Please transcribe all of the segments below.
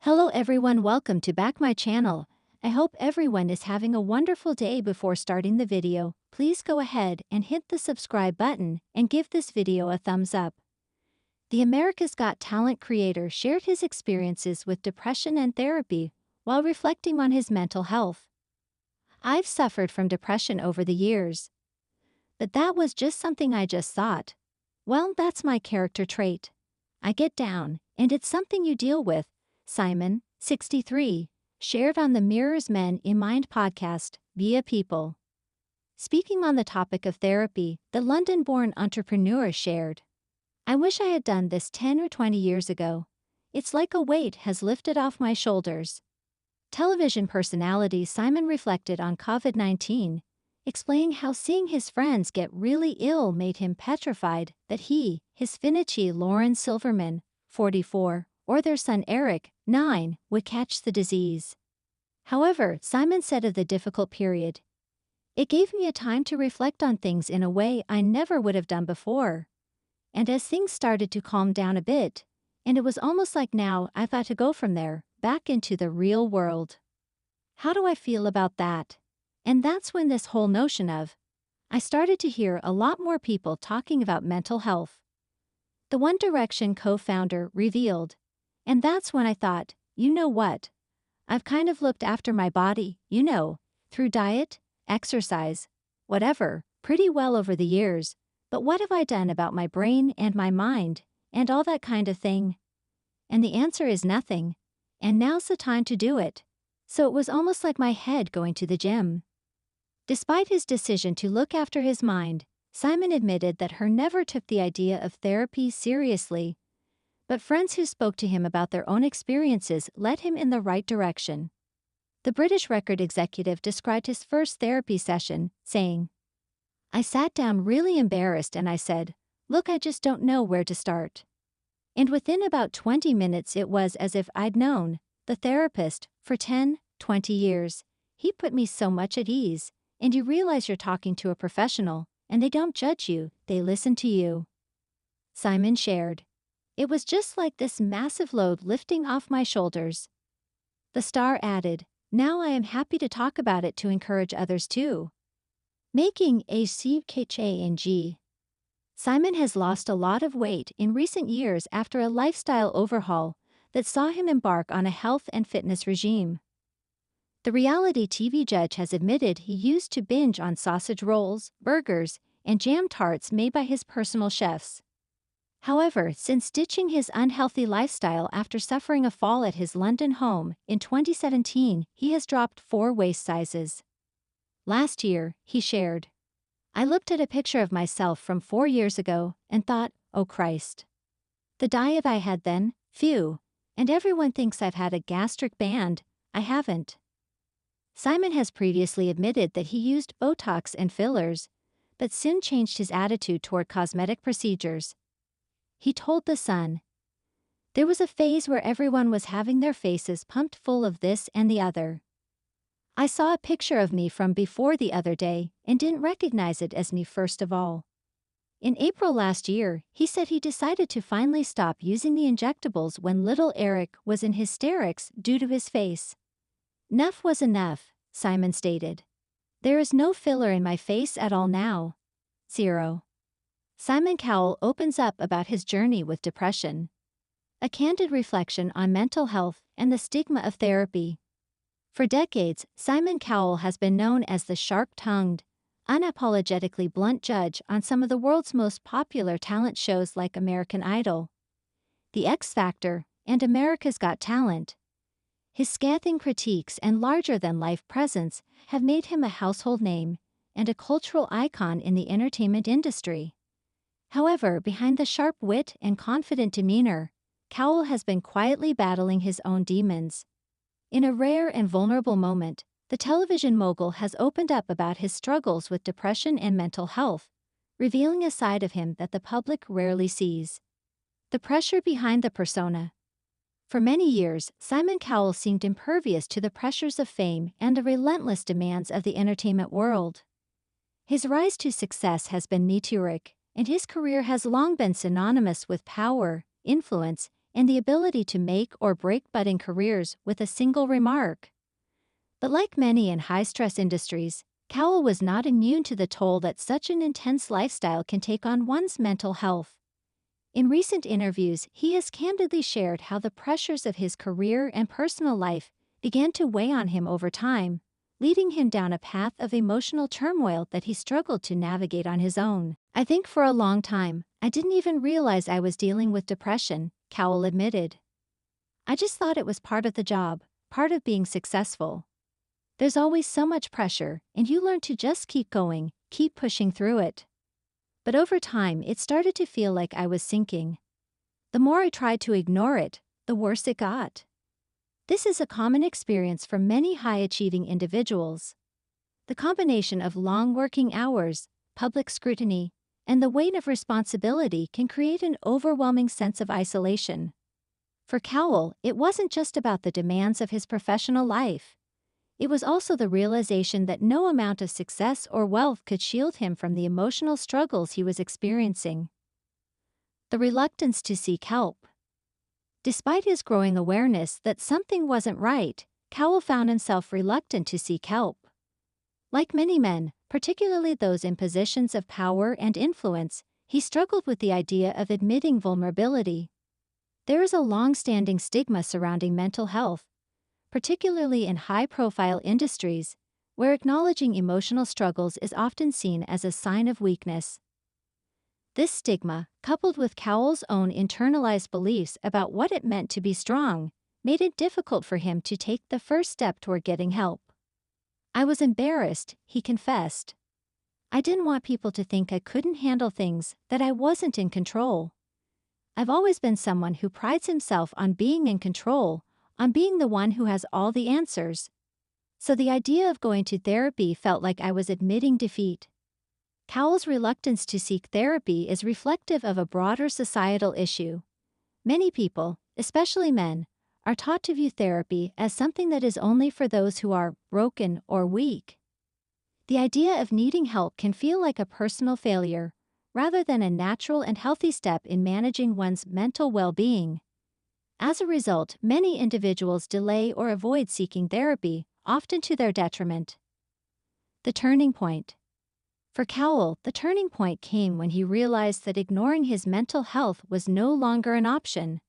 Hello everyone, welcome to back my channel. I hope everyone is having a wonderful day. Before starting the video, please go ahead and hit the subscribe button and give this video a thumbs up. The America's Got Talent creator shared his experiences with depression and therapy while reflecting on his mental health. I've suffered from depression over the years. But that was just something I just thought. Well, that's my character trait. I get down, and it's something you deal with. Simon, 63, shared on the Mirrors Men in Mind podcast via People. Speaking on the topic of therapy, the London-born entrepreneur shared, "I wish I had done this 10 or 20 years ago. It's like a weight has lifted off my shoulders." Television personality Simon reflected on COVID-19, explaining how seeing his friends get really ill made him petrified that he, his Finichi Lauren Silverman, 44, or their son Eric, 9, would catch the disease. However, Simon said of the difficult period, "It gave me a time to reflect on things in a way I never would have done before. And as things started to calm down a bit, and it was almost like now I've got to go from there, back into the real world. How do I feel about that?" And that's when this whole notion of, I started to hear a lot more people talking about mental health. The One Direction co-founder revealed, and that's when I thought, you know what? I've kind of looked after my body, through diet, exercise, whatever, pretty well over the years, but what have I done about my brain and my mind, and all that kind of thing? And the answer is nothing, and now's the time to do it. So it was almost like my head going to the gym. Despite his decision to look after his mind, Simon admitted that he never took the idea of therapy seriously. But friends who spoke to him about their own experiences led him in the right direction. The British record executive described his first therapy session, saying, "I sat down really embarrassed and I said, 'Look, I just don't know where to start.' And within about 20 minutes it was as if I'd known the therapist for 10, 20 years. He put me so much at ease, and you realize you're talking to a professional, and they don't judge you, they listen to you." Simon shared, "It was just like this massive load lifting off my shoulders." The star added, "Now I am happy to talk about it to encourage others too." Making a change. Simon has lost a lot of weight in recent years after a lifestyle overhaul that saw him embark on a health and fitness regime. The reality TV judge has admitted he used to binge on sausage rolls, burgers, and jam tarts made by his personal chefs. However, since ditching his unhealthy lifestyle after suffering a fall at his London home in 2017, he has dropped 4 waist sizes. Last year, he shared, "I looked at a picture of myself from 4 years ago and thought, oh Christ. The diet I had then, phew, and everyone thinks I've had a gastric band, I haven't." Simon has previously admitted that he used Botox and fillers, but soon changed his attitude toward cosmetic procedures. He told The Sun, "There was a phase where everyone was having their faces pumped full of this and the other. I saw a picture of me from before the other day and didn't recognize it as me first of all." In April last year, he said he decided to finally stop using the injectables when little Eric was in hysterics due to his face. "Enough was enough," Simon stated. "There is no filler in my face at all now. Zero." Simon Cowell opens up about his journey with depression. A candid reflection on mental health and the stigma of therapy. For decades, Simon Cowell has been known as the sharp-tongued, unapologetically blunt judge on some of the world's most popular talent shows like American Idol, The X Factor, and America's Got Talent. His scathing critiques and larger-than-life presence have made him a household name and a cultural icon in the entertainment industry. However, behind the sharp wit and confident demeanor, Cowell has been quietly battling his own demons. In a rare and vulnerable moment, the television mogul has opened up about his struggles with depression and mental health, revealing a side of him that the public rarely sees. The pressure behind the persona. For many years, Simon Cowell seemed impervious to the pressures of fame and the relentless demands of the entertainment world. His rise to success has been meteoric, and his career has long been synonymous with power, influence, and the ability to make or break budding careers with a single remark. But like many in high-stress industries, Cowell was not immune to the toll that such an intense lifestyle can take on one's mental health. In recent interviews, he has candidly shared how the pressures of his career and personal life began to weigh on him over time, leading him down a path of emotional turmoil that he struggled to navigate on his own. "I think for a long time, I didn't even realize I was dealing with depression," Cowell admitted. "I just thought it was part of the job, part of being successful. There's always so much pressure, and you learn to just keep going, keep pushing through it. But over time, it started to feel like I was sinking. The more I tried to ignore it, the worse it got." This is a common experience for many high-achieving individuals. The combination of long working hours, public scrutiny, and the weight of responsibility can create an overwhelming sense of isolation. For Cowell, it wasn't just about the demands of his professional life. It was also the realization that no amount of success or wealth could shield him from the emotional struggles he was experiencing. The reluctance to seek help. Despite his growing awareness that something wasn't right, Cowell found himself reluctant to seek help. Like many men, particularly those in positions of power and influence, he struggled with the idea of admitting vulnerability. There is a long-standing stigma surrounding mental health, particularly in high-profile industries, where acknowledging emotional struggles is often seen as a sign of weakness. This stigma, coupled with Cowell's own internalized beliefs about what it meant to be strong, made it difficult for him to take the first step toward getting help. "I was embarrassed," he confessed. "I didn't want people to think I couldn't handle things, that I wasn't in control. I've always been someone who prides himself on being in control, on being the one who has all the answers. So the idea of going to therapy felt like I was admitting defeat." Cowell's reluctance to seek therapy is reflective of a broader societal issue. Many people, especially men, are taught to view therapy as something that is only for those who are broken or weak. The idea of needing help can feel like a personal failure, rather than a natural and healthy step in managing one's mental well-being. As a result, many individuals delay or avoid seeking therapy, often to their detriment. The turning point. For Cowell, the turning point came when he realized that ignoring his mental health was no longer an option.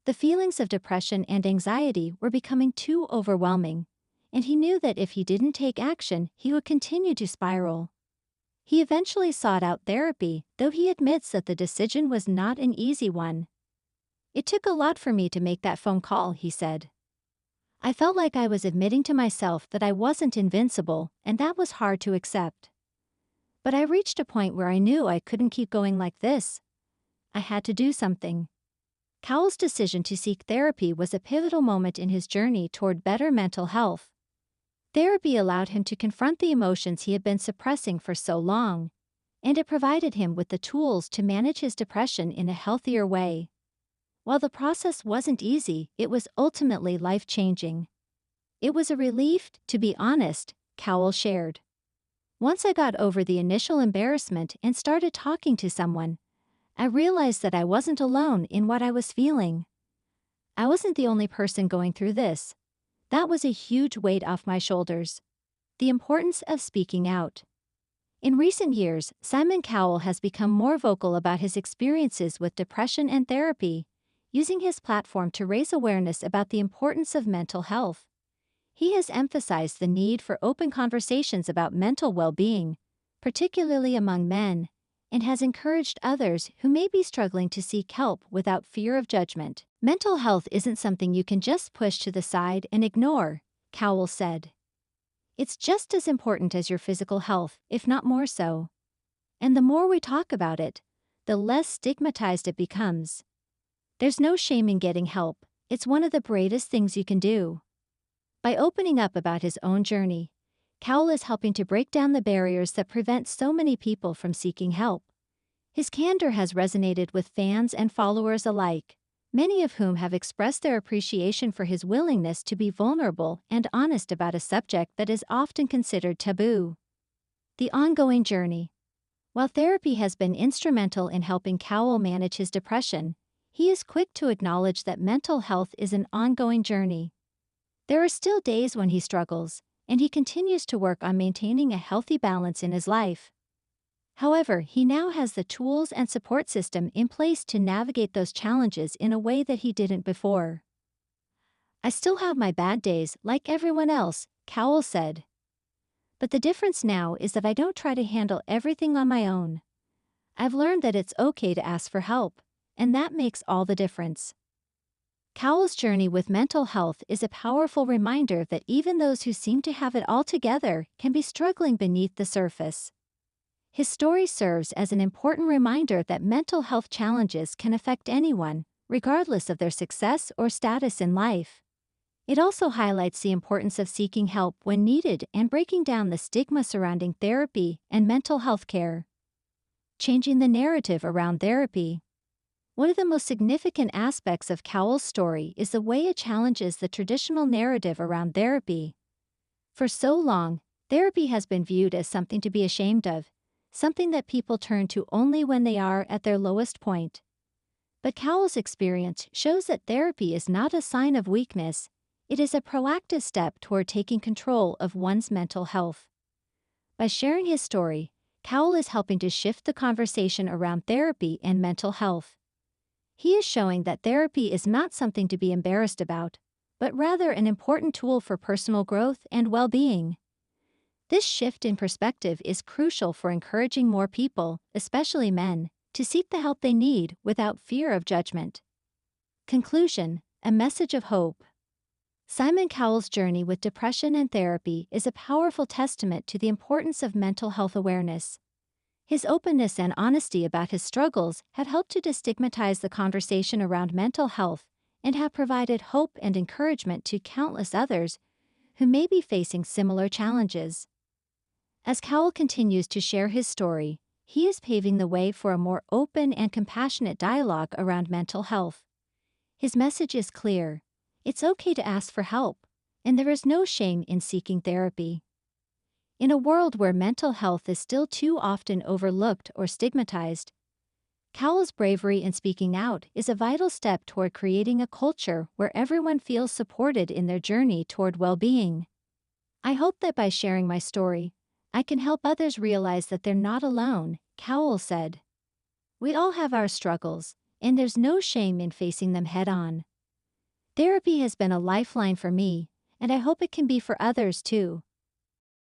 The feelings of depression and anxiety were becoming too overwhelming, and he knew that if he didn't take action, he would continue to spiral. He eventually sought out therapy, though he admits that the decision was not an easy one. "It took a lot for me to make that phone call," he said. "I felt like I was admitting to myself that I wasn't invincible, and that was hard to accept. But I reached a point where I knew I couldn't keep going like this. I had to do something." Cowell's decision to seek therapy was a pivotal moment in his journey toward better mental health. Therapy allowed him to confront the emotions he had been suppressing for so long, and it provided him with the tools to manage his depression in a healthier way. While the process wasn't easy, it was ultimately life-changing. "It was a relief, to be honest," Cowell shared. "Once I got over the initial embarrassment and started talking to someone, I realized that I wasn't alone in what I was feeling. I wasn't the only person going through this. That was a huge weight off my shoulders." The importance of speaking out. In recent years, Simon Cowell has become more vocal about his experiences with depression and therapy, using his platform to raise awareness about the importance of mental health. He has emphasized the need for open conversations about mental well-being, particularly among men, and has encouraged others who may be struggling to seek help without fear of judgment. "Mental health isn't something you can just push to the side and ignore," Cowell said. "It's just as important as your physical health, if not more so. And the more we talk about it, the less stigmatized it becomes. There's no shame in getting help. It's one of the bravest things you can do." By opening up about his own journey, Cowell is helping to break down the barriers that prevent so many people from seeking help. His candor has resonated with fans and followers alike, many of whom have expressed their appreciation for his willingness to be vulnerable and honest about a subject that is often considered taboo. The ongoing journey. While therapy has been instrumental in helping Cowell manage his depression, He is quick to acknowledge that mental health is an ongoing journey. There are still days when he struggles, and he continues to work on maintaining a healthy balance in his life. However, he now has the tools and support system in place to navigate those challenges in a way that he didn't before. I still have my bad days, like everyone else, Cowell said. But the difference now is that I don't try to handle everything on my own. I've learned that it's okay to ask for help, and that makes all the difference. Cowell's journey with mental health is a powerful reminder that even those who seem to have it all together can be struggling beneath the surface. His story serves as an important reminder that mental health challenges can affect anyone, regardless of their success or status in life. It also highlights the importance of seeking help when needed and breaking down the stigma surrounding therapy and mental health care. Changing the narrative around therapy. One of the most significant aspects of Cowell's story is the way it challenges the traditional narrative around therapy. For so long, therapy has been viewed as something to be ashamed of, something that people turn to only when they are at their lowest point. But Cowell's experience shows that therapy is not a sign of weakness, it is a proactive step toward taking control of one's mental health. By sharing his story, Cowell is helping to shift the conversation around therapy and mental health. He is showing that therapy is not something to be embarrassed about, but rather an important tool for personal growth and well-being. This shift in perspective is crucial for encouraging more people, especially men, to seek the help they need without fear of judgment. Conclusion: a message of hope. Simon Cowell's journey with depression and therapy is a powerful testament to the importance of mental health awareness. His openness and honesty about his struggles have helped to destigmatize the conversation around mental health and have provided hope and encouragement to countless others who may be facing similar challenges. As Cowell continues to share his story, he is paving the way for a more open and compassionate dialogue around mental health. His message is clear: it's okay to ask for help, and there is no shame in seeking therapy. In a world where mental health is still too often overlooked or stigmatized, Cowell's bravery in speaking out is a vital step toward creating a culture where everyone feels supported in their journey toward well-being. I hope that by sharing my story, I can help others realize that they're not alone, Cowell said. We all have our struggles, and there's no shame in facing them head-on. Therapy has been a lifeline for me, and I hope it can be for others too.